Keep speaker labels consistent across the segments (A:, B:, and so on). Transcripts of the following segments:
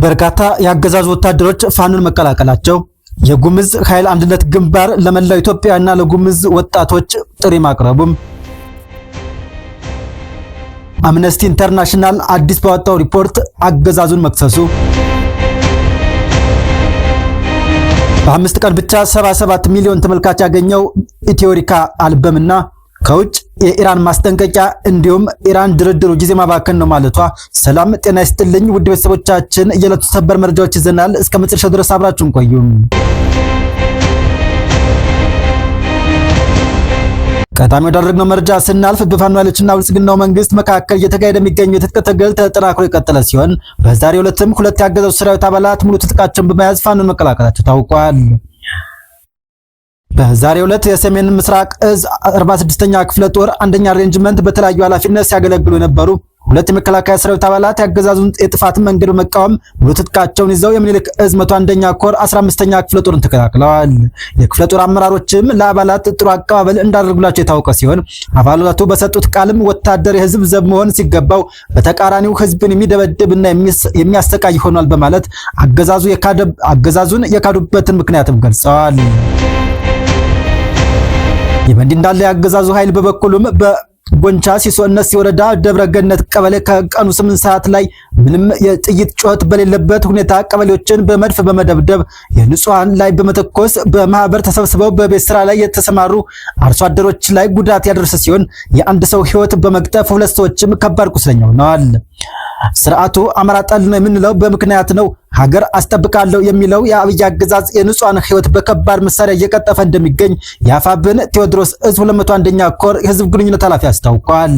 A: በርካታ ያገዛዙ ወታደሮች ፋኖን መቀላቀላቸው፣ የጉምዝ ኃይል አንድነት ግንባር ለመላው ኢትዮጵያና ለጉምዝ ወጣቶች ጥሪ ማቅረቡም፣ አምነስቲ ኢንተርናሽናል አዲስ ባወጣው ሪፖርት አገዛዙን መክሰሱ፣ በ5 ቀን ብቻ 77 ሚሊዮን ተመልካች ያገኘው ኢትዮሪካ አልበምና ከውጭ የኢራን ማስጠንቀቂያ እንዲሁም ኢራን ድርድሩ ጊዜ ማባከን ነው ማለቷ። ሰላም ጤና ይስጥልኝ ውድ ቤተሰቦቻችን፣ የዕለቱ ሰበር መረጃዎች ይዘናል። እስከ መጨረሻው ድረስ አብራችሁን ቆዩ። ቀዳሚ ወዳደረግነው መረጃ ስናልፍ በፋኖ ኃይሎችና ብልጽግናው መንግስት መካከል እየተካሄደ የሚገኘው የትጥቅ ትግል ተጠናክሮ የቀጠለ ሲሆን በዛሬው ዕለትም ሁለት ያገዛዙ ሰራዊት አባላት ሙሉ ትጥቃቸውን በመያዝ ፋኖን መቀላቀላቸው ታውቋል። በዛሬው ዕለት የሰሜን ምስራቅ እዝ 46ኛ ክፍለ ጦር አንደኛ ሬንጅመንት በተለያዩ ኃላፊነት ሲያገለግሉ የነበሩ ሁለት የመከላከያ ሰራዊት አባላት ያገዛዙን የጥፋት መንገድ በመቃወም ሙሉ ትጥቃቸውን ይዘው የሚኒልክ እዝ 101ኛ ኮር 15ኛ ክፍለ ጦርን ተቀላቅለዋል። የክፍለ ጦር አመራሮችም ለአባላት ጥሩ አቀባበል እንዳደረጉላቸው የታወቀ ሲሆን አባላቱ በሰጡት ቃልም ወታደር የህዝብ ዘብ መሆን ሲገባው በተቃራኒው ህዝብን የሚደበድብና የሚያሰቃይ ሆኗል በማለት አገዛዙን የካዱበትን ምክንያትም ገልጸዋል። የበንዲ እንዳለ ያገዛዙ ኃይል በበኩሉም በጎንቻ ሲሶ እነሲ ወረዳ ደብረገነት ቀበሌ ከቀኑ 8 ሰዓት ላይ ምንም የጥይት ጩኸት በሌለበት ሁኔታ ቀበሌዎችን በመድፍ በመደብደብ የንጹሃን ላይ በመተኮስ በማህበር ተሰብስበው በቤት ስራ ላይ የተሰማሩ አርሶ አደሮች ላይ ጉዳት ያደረሰ ሲሆን የአንድ ሰው ህይወት በመቅጠፍ ሁለት ሰዎችም ከባድ ቁስለኛ ሆነዋል። ስርዓቱ አማራ ጠል ነው የምንለው በምክንያት ነው። ሀገር አስጠብቃለሁ የሚለው የአብይ አገዛዝ የንጹሃን ህይወት በከባድ መሳሪያ እየቀጠፈ እንደሚገኝ የአፋብን ቴዎድሮስ እዝ 201ኛ ኮር የህዝብ ግንኙነት ኃላፊ አስታውቋል።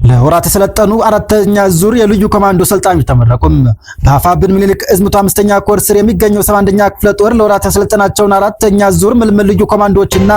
A: ለወራት የሰለጠኑ አራተኛ ዙር የልዩ ኮማንዶ ሰልጣኞች ተመረቁም። በአፋብን ሚኒልክ እዝ 105ኛ ኮር ስር የሚገኘው 71ኛ ክፍለ ጦር ለወራት ያሰለጠናቸውን አራተኛ ዙር ምልምል ልዩ ኮማንዶዎችና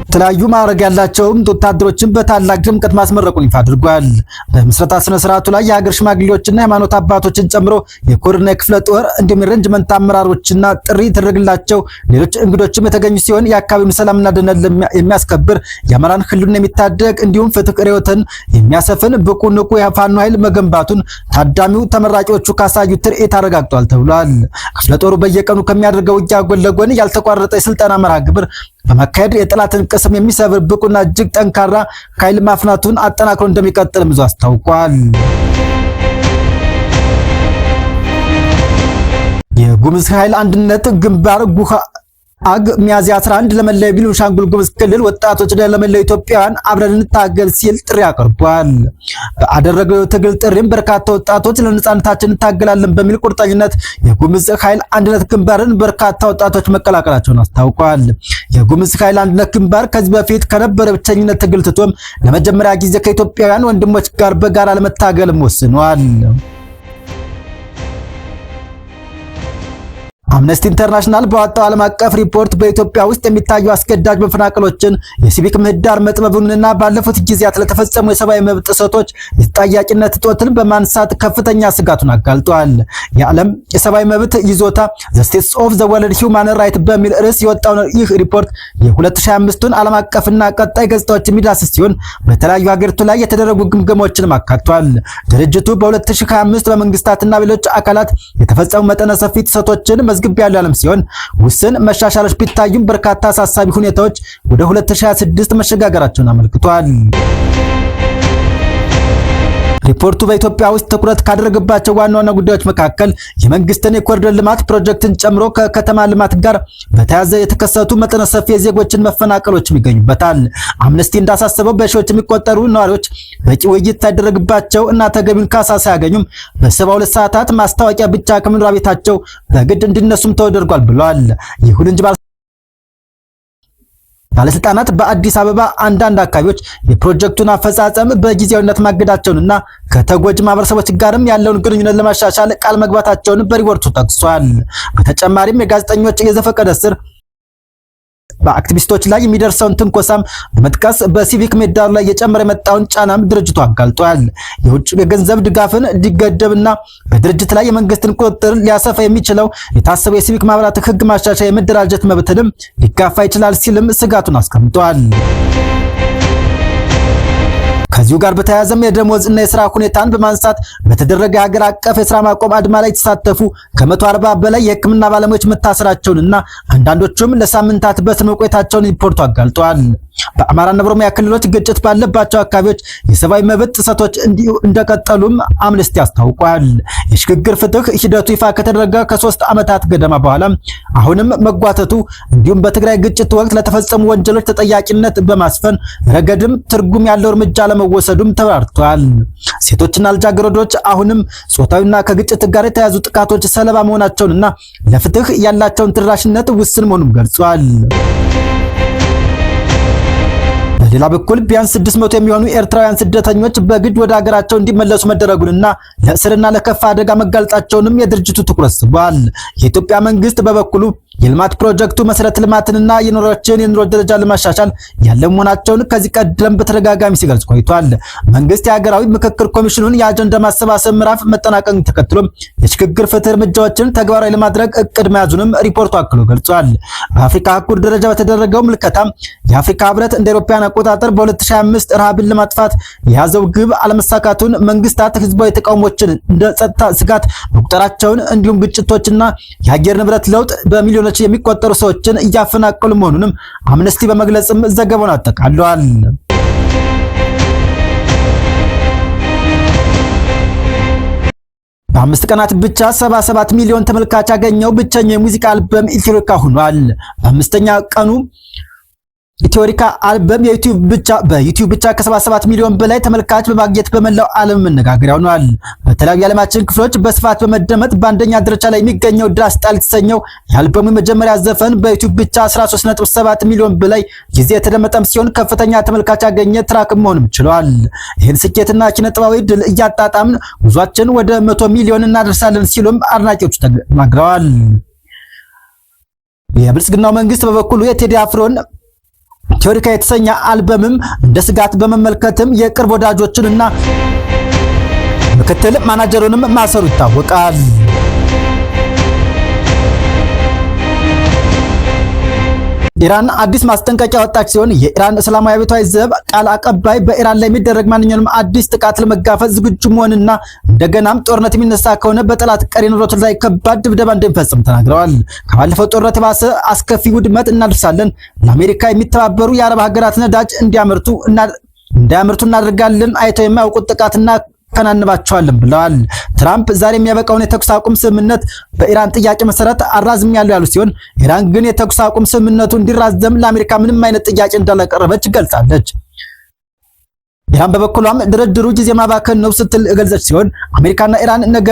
A: የተለያዩ ማዕረግ ያላቸውም ወታደሮችን በታላቅ ድምቀት ማስመረቁን ይፋ አድርጓል። በምስረታ ስነ ስርዓቱ ላይ የሀገር ሽማግሌዎችና ሃይማኖት አባቶችን ጨምሮ የኮርና የክፍለ ጦር እንዲሁም የሬንጅመንት አመራሮችና ጥሪ የተደረገላቸው ሌሎች እንግዶችም የተገኙ ሲሆን የአካባቢውን ሰላምና ደህንነት የሚያስከብር የአማራን ህልውና የሚታደግ እንዲሁም ፍትህ ርዕዮትን የሚያሰፍን ብቁ ንቁ የፋኖ ኃይል መገንባቱን ታዳሚው ተመራቂዎቹ ካሳዩ ትርኢት አረጋግጧል ተብሏል። ክፍለ ጦሩ በየቀኑ ከሚያደርገው ውጊያ ጎን ለጎን ያልተቋረጠ የስልጠና መርሃ ግብር በመካሄድ የጠላትን ቅስም የሚሰብር ብቁና እጅግ ጠንካራ ኃይል ማፍናቱን አጠናክሮ እንደሚቀጥል ምዞ አስታውቋል። የጉምዝ ኃይል አንድነት ግንባር ጉሃ አግ ሚያዝያ 11 ለመላው ቤኒሻንጉል ጉሙዝ ክልል ወጣቶች ለመላው ኢትዮጵያውያን አብረን እንታገል ሲል ጥሪ አቅርቧል። በአደረገው ትግል ጥሪም በርካታ ወጣቶች ለነጻነታችን እንታገላለን በሚል ቁርጠኝነት የጉምዝ ኃይል አንድነት ግንባርን በርካታ ወጣቶች መቀላቀላቸውን አስታውቋል። የጉምዝ ኃይል አንድነት ግንባር ከዚህ በፊት ከነበረ ብቸኝነት ትግል ትቶም ለመጀመሪያ ጊዜ ከኢትዮጵያውያን ወንድሞች ጋር በጋራ ለመታገልም ወስኗል። አምነስቲ ኢንተርናሽናል በወጣው ዓለም አቀፍ ሪፖርት በኢትዮጵያ ውስጥ የሚታዩ አስገዳጅ መፈናቀሎችን፣ የሲቪክ ምህዳር መጥበቡንና ባለፉት ጊዜያት ለተፈጸሙ የሰብአዊ መብት ጥሰቶች የተጠያቂነት እጦትን በማንሳት ከፍተኛ ስጋቱን አጋልጧል። የዓለም የሰብአዊ መብት ይዞታ ዘ ስቴትስ ኦፍ ዘ ወርልድ ሂውማን ራይት በሚል ርዕስ የወጣው ይህ ሪፖርት የ2025ቱን ዓለም አቀፍና ቀጣይ ገጽታዎች የሚዳስስ ሲሆን በተለያዩ ሀገሪቱ ላይ የተደረጉ ግምገማዎችን አካቷል። ድርጅቱ በ2025 በመንግስታትና ሌሎች አካላት የተፈጸሙ መጠነ ሰፊ ጥሰቶችን ግብ ያለው ዓለም ሲሆን ውስን መሻሻሎች ቢታዩም በርካታ አሳሳቢ ሁኔታዎች ወደ 2026 መሸጋገራቸውን አመልክቷል። ሪፖርቱ በኢትዮጵያ ውስጥ ትኩረት ካደረገባቸው ዋና ዋና ጉዳዮች መካከል የመንግስትን የኮሪደር ልማት ፕሮጀክትን ጨምሮ ከከተማ ልማት ጋር በተያያዘ የተከሰቱ መጠነ ሰፊ የዜጎችን መፈናቀሎችም ይገኙበታል። አምነስቲ እንዳሳሰበው በሺዎች የሚቆጠሩ ነዋሪዎች በቂ ውይይት ሳይደረግባቸው እና ተገቢውን ካሳ ሳያገኙም በ72 ሰዓታት ማስታወቂያ ብቻ ከመኖሪያ ቤታቸው በግድ እንዲነሱም ተደርጓል ብለዋል። ይሁን እንጂ ባለስልጣናት በአዲስ አበባ አንዳንድ አካባቢዎች የፕሮጀክቱን አፈጻጸም በጊዜያዊነት ማገዳቸውንና ከተጎጂ ማህበረሰቦች ጋርም ያለውን ግንኙነት ለማሻሻል ቃል መግባታቸውን በሪፖርቱ ጠቅሷል። በተጨማሪም የጋዜጠኞች የዘፈቀደ እስር በአክቲቪስቶች ላይ የሚደርሰውን ትንኮሳም በመጥቀስ በሲቪክ ምህዳሩ ላይ የጨመረ የመጣውን ጫናም ድርጅቱ አጋልጧል። የውጭ የገንዘብ ድጋፍን እንዲገደብና በድርጅት ላይ የመንግስትን ቁጥጥር ሊያሰፋ የሚችለው የታሰበው የሲቪክ ማህበራት ህግ ማሻሻያ የመደራጀት መብትንም ሊጋፋ ይችላል ሲልም ስጋቱን አስቀምጧል። ከዚሁ ጋር በተያያዘም የደሞዝ እና የሥራ ሁኔታን በማንሳት በተደረገ ሀገር አቀፍ የሥራ ማቆም አድማ ላይ የተሳተፉ ከ140 በላይ የሕክምና ባለሙያዎች መታሰራቸውንና አንዳንዶቹም ለሳምንታት በእስር መቆየታቸውን ሪፖርቱ አጋልጧል። በአማራና በኦሮሚያ ክልሎች ግጭት ባለባቸው አካባቢዎች የሰብአዊ መብት ጥሰቶች እንደቀጠሉም አምነስቲ አስታውቋል። የሽግግር ፍትህ ሂደቱ ይፋ ከተደረገ ከ3 ዓመታት ገደማ በኋላ አሁንም መጓተቱ እንዲሁም በትግራይ ግጭት ወቅት ለተፈጸሙ ወንጀሎች ተጠያቂነት በማስፈን ረገድም ትርጉም ያለው እርምጃ ለመወሰዱም ተብራርቷል። ሴቶችና ልጃገረዶች አሁንም ጾታዊና ከግጭት ጋር የተያያዙ ጥቃቶች ሰለባ መሆናቸውንና ለፍትህ ያላቸውን ተደራሽነት ውስን መሆኑን ገልጿል። በሌላ በኩል ቢያንስ 600 የሚሆኑ ኤርትራውያን ስደተኞች በግድ ወደ ሀገራቸው እንዲመለሱ መደረጉንና ለእስርና ለከፋ አደጋ መጋለጣቸውንም የድርጅቱ ትኩረት ስቧል። የኢትዮጵያ መንግስት በበኩሉ የልማት ፕሮጀክቱ መሰረተ ልማትንና የኑሮ ደረጃ ለማሻሻል ያለ መሆናቸውን ከዚህ ቀደም በተደጋጋሚ ሲገልጽ ቆይቷል። መንግስት የሀገራዊ ምክክር ኮሚሽኑን የአጀንዳ ማሰባሰብ ምዕራፍ መጠናቀቅን ተከትሎ የሽግግር ፍትህ እርምጃዎችን ተግባራዊ ለማድረግ እቅድ መያዙንም ሪፖርቱ አክሎ ገልጿል። በአፍሪካ አህጉር ደረጃ በተደረገው ምልከታ የአፍሪካ ህብረት እንደ አውሮፓውያን አቆጣጠር በ2025 ረሃብን ለማጥፋት የያዘው ግብ አለመሳካቱን፣ መንግስታት ህዝባዊ ተቃውሞችን እንደ ጸጥታ ስጋት መቁጠራቸውን እንዲሁም ግጭቶችና የአየር ንብረት ለውጥ በሚሊዮኖች የሚቆጠሩ ሰዎችን እያፈናቀሉ መሆኑንም አምነስቲ በመግለጽም ዘገባውን አጠቃሏል። በ5 ቀናት ብቻ 77 ሚሊዮን ተመልካች ያገኘው ብቸኛው የሙዚቃ አልበም ኢትዮሪካ ሆኗል። በ5ኛ ቀኑ ኢትዮሪካ አልበም በዩቲዩብ ብቻ ከ77 ሚሊዮን በላይ ተመልካች በማግኘት በመላው ዓለም መነጋገሪያ ሆኗል። በተለያዩ የዓለማችን ክፍሎች በስፋት በመደመጥ በአንደኛ ደረጃ ላይ የሚገኘው ዳስ ጣል የተሰኘው የአልበሙ የመጀመሪያ ዘፈን በዩቲዩብ ብቻ 13.7 ሚሊዮን በላይ ጊዜ የተደመጠም ሲሆን ከፍተኛ ተመልካች ያገኘ ትራክ መሆንም ችሏል። ይህን ስኬትና ኪነጥበባዊ ድል እያጣጣምን ጉዟችን ወደ 100 ሚሊዮን እናደርሳለን ሲሉም አድናቂዎቹ ተናግረዋል። የብልጽግናው መንግስት በበኩሉ የቴዲ አፍሮን ኢትዮሪካ የተሰኘ አልበምም እንደ ስጋት በመመልከትም የቅርብ ወዳጆችንና ምክትል ማናጀሩንም ማሰሩ ይታወቃል። ኢራን አዲስ ማስጠንቀቂያ ወጣች ሲሆን የኢራን እስላማዊ አብዮታዊ ዘብ ቃል አቀባይ በኢራን ላይ የሚደረግ ማንኛውንም አዲስ ጥቃት ለመጋፈጥ ዝግጁ መሆንና እንደገናም ጦርነት የሚነሳ ከሆነ በጠላት ቀሪ ንብረቶች ላይ ከባድ ድብደባ እንደሚፈጽም ተናግረዋል። ከባለፈው ጦርነት የባሰ አስከፊ ውድመት እናደርሳለን፣ ለአሜሪካ የሚተባበሩ የአረብ ሀገራት ነዳጅ እንዳያመርቱ እናደርጋለን፣ አይተው የማያውቁት ጥቃትና ከናንባቸዋለን ብለዋል። ትራምፕ ዛሬ የሚያበቃውን የተኩስ አቁም ስምምነት በኢራን ጥያቄ መሰረት አራዝሜያለሁ ያሉ ሲሆን ኢራን ግን የተኩስ አቁም ስምምነቱ እንዲራዘም ለአሜሪካ ምንም አይነት ጥያቄ እንዳላቀረበች ገልጻለች። ኢራን በበኩሏም ድርድሩ ጊዜ ማባከን ነው ስትል ገልጸች ሲሆን አሜሪካና ኢራን ነገ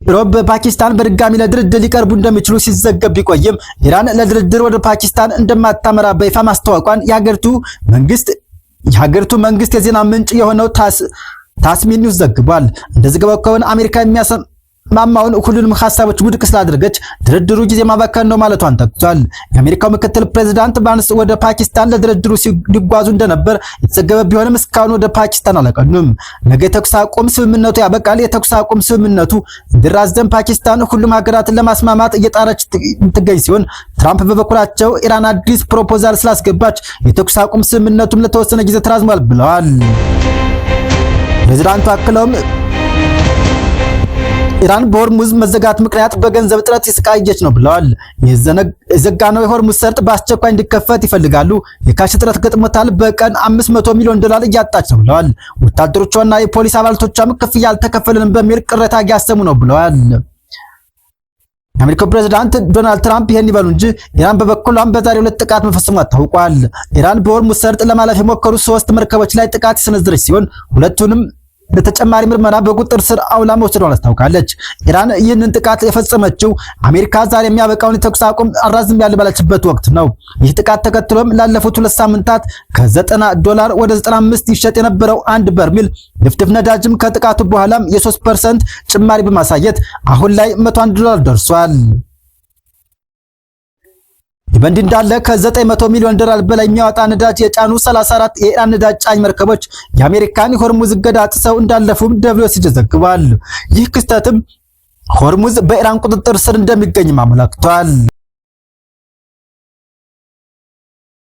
A: ሮብ በፓኪስታን በድጋሚ ለድርድር ሊቀርቡ እንደሚችሉ ሲዘገብ ቢቆይም ኢራን ለድርድር ወደ ፓኪስታን እንደማታመራ በይፋ ማስታወቋን የሀገሪቱ መንግስት የዜና ምንጭ የሆነው ታስሚን ኒውስ ዘግቧል። እንደዘገበው ከሆነ አሜሪካ የሚያስማማውን ሁሉንም ሐሳቦች ውድቅ ስላደረገች ድርድሩ ጊዜ ማባከን ነው ማለቷን ጠቅሷል። የአሜሪካው ምክትል ፕሬዝዳንት ባንስ ወደ ፓኪስታን ለድርድሩ ሲጓዙ እንደነበር የተዘገበ ቢሆንም እስካሁን ወደ ፓኪስታን አላቀኑም። ነገ የተኩስ አቁም ስምምነቱ ያበቃል። የተኩስ አቁም ስምምነቱ እንዲራዘም ፓኪስታን ሁሉም ሀገራትን ለማስማማት እየጣረች ትገኝ ሲሆን ትራምፕ በበኩላቸው ኢራን አዲስ ፕሮፖዛል ስላስገባች የተኩስ አቁም ስምምነቱም ለተወሰነ ጊዜ ተራዝሟል ብለዋል። ፕሬዝዳንቱ አክለውም ኢራን በሆርሙዝ መዘጋት ምክንያት በገንዘብ እጥረት ይስቃየች ነው ብለዋል። የዘጋነው የሆርሙዝ ሰርጥ በአስቸኳይ እንዲከፈት ይፈልጋሉ። የካሽ እጥረት ገጥሞታል። በቀን $500 ሚሊዮን እያጣች ነው ብለዋል። ወታደሮቿና የፖሊስ አባላቶቿም ክፍያ አልተከፈለንም በሚል ቅሬታ እያሰሙ ነው ብለዋል። የአሜሪካው ፕሬዝዳንት ዶናልድ ትራምፕ ይሄን ይበሉ እንጂ ኢራን በበኩሏም በዛሬው ዕለት ጥቃት መፈጸሟ ታውቋል። ኢራን በሆርሙዝ ሰርጥ ለማለፍ የሞከሩ 3 መርከቦች ላይ ጥቃት የሰነዘረች ሲሆን ሁለቱንም ለተጨማሪ ምርመራ በቁጥጥር ስር አውላ መውሰዷን አስታውቃለች። ኢራን ይህንን ጥቃት የፈጸመችው አሜሪካ ዛሬ የሚያበቃውን የተኩስ አቁም አራዝሜያለሁ ባለችበት ወቅት ነው። ይህ ጥቃት ተከትሎም ላለፉት 2 ሳምንታት $90 ወደ 95 ይሸጥ የነበረው አንድ በርሜል ድፍድፍ ነዳጅም ከጥቃቱ በኋላም የ3% ጭማሪ በማሳየት አሁን ላይ $101 ደርሷል። በእንዲህ እንዳለ ከ$900 ሚሊዮን በላይ የሚያወጣ ነዳጅ የጫኑ 34 የኢራን ነዳጅ ጫኝ መርከቦች የአሜሪካን የሆርሙዝ እገዳ ጥሰው እንዳለፉም WCJ ዘግቧል። ይህ ክስተትም ሆርሙዝ በኢራን ቁጥጥር ስር እንደሚገኝ አመላክቷል።